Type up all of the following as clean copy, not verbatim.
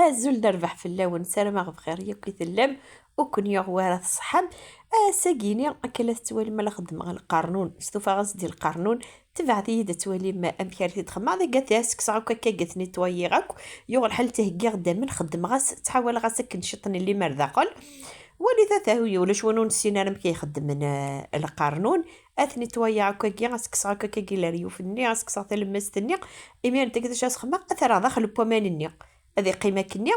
الزول ربح في اللون سلامة بخير ياك تلم وكن يغوار الصحاب. ساقيني اكلت توالي مالا خدمة القانون استوفا غاز ديال القانون تبعتي دا توالي ما امكارتي تخمع ذا قالت ياسك صعوكا قالتني تويي غاك يو الحل تهكي غدا من خدم غاس تحاول غاسك نشطني اللي مرذاقل ولذا تاوي ولا شونو نسينا انا كيخدم من القانون اثني تويا كاكي غاسك صعوكا كاكي لا ريوفني غاسك صاحتي لمستني ايمين انت كداش اسخما اثر داخل بومانني هذه قيمه كنيا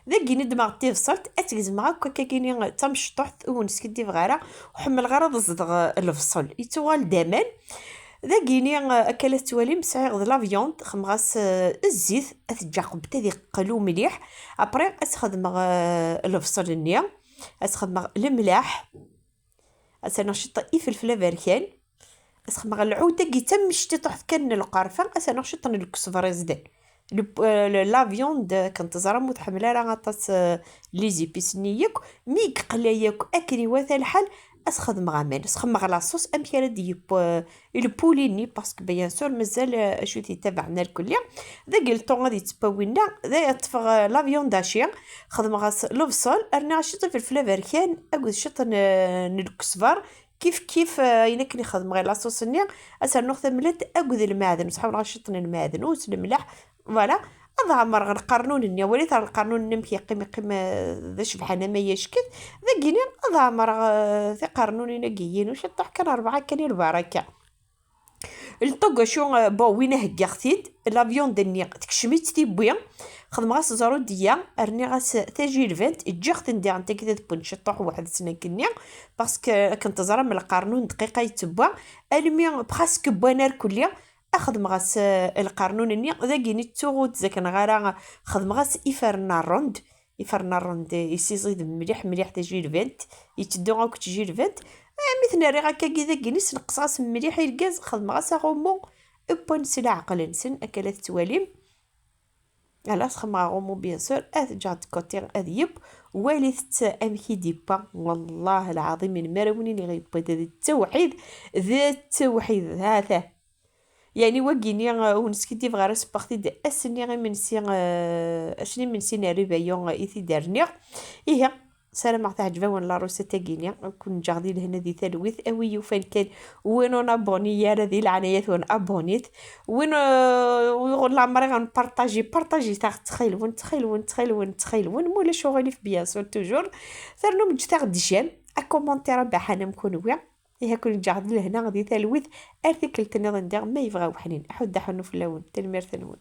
ذا كيني دماغ تيفصلت اتكز معاك كاكيني تمشطحت ونسكدي فغاره وحمل غرض الصدغ الفصل يتوال دامان ذا كيني اكلت توالي مسعي غد لافيوند خمغاس الزيت اتجاق بتدي قلو مليح ابري اسخدم الفصل النيا اسخدم الملاح اسنشط فلفله بركان اسخدم العوده كي تمشتي طحت كان القرفه اسنشط الكسفر زدان لافيوند كنت زرا متحمله راه غطاس لي زيبيس نياك ميك قلاياك اكري واثا الحال اسخدم غامان اسخدم لاصوص امكانه دي البوليني باسكو بيان سور مازال شو تيتابعنا الكل ذا قلتو غادي تباوينا ذا يطفغ لافيون داشيا خدم غاس لوفصول ارنا شطي في الفلافر كان اقول شطن نكسفر كيف انا كني خدم غير لاصوص نيا اسر ناخذ ملات اقول المعدن وصحاب غاشطن المعدن والملح فوالا هذا مر القانون النيا وليت القانون نمكي قيمه ذا شبحانه ما يشكل ذا كيني هذا مر ذا قانون نقيين وش كان 4 كان البركه الطوق شو بو وين هكاختيد لافيون دنيا تكشميت تيبويا خدم غاس زارو ديا ارني غاس تاجي الفنت جيخت ندي انت كذا تبون شطح واحد سنه كنيا باسكو كنت زرا من القانون دقيقه يتبع المي براسك بوانار كليا اخدم غاس القانون النيا ذا كيني توغوت زكن غارا خدم غاس يفرنا الروند يسيزيد مليح تاجي الفنت يتدو غاك تجي الفنت مثل ريغا كاكي كينيس نقصاص مليح الكاز خدم غاس غومو بون سلا عقل نسن اكلات تواليم على خدم غومو بيان سور جات كوتي اذيب واليت امكي ديبا والله العظيم من مراوني اللي غيبا ذا التوحيد هذا يعني وكيني ونسكتي في غرس بختي د اسني غير من سي اشني من سي ريبيون ايثي دارني هي سلام تعجبه ولا لا روسه تاكينيا كون جاردي لهنا دي ثلويث اوي وفين كان وين انا بوني يا ذي العنايات وين ابونيت وين ويقول لا مري غنبارطاجي تخيل وين مولا شغلي في بيان سور توجور ثرنو من جتا غدي جام كومونتير ربح انا مكون ويا هي كل جاردي لهنا غادي ثلويث ارتيكل تنظن ما يبغى وحنين احد حنو في اللون تلمير ثلون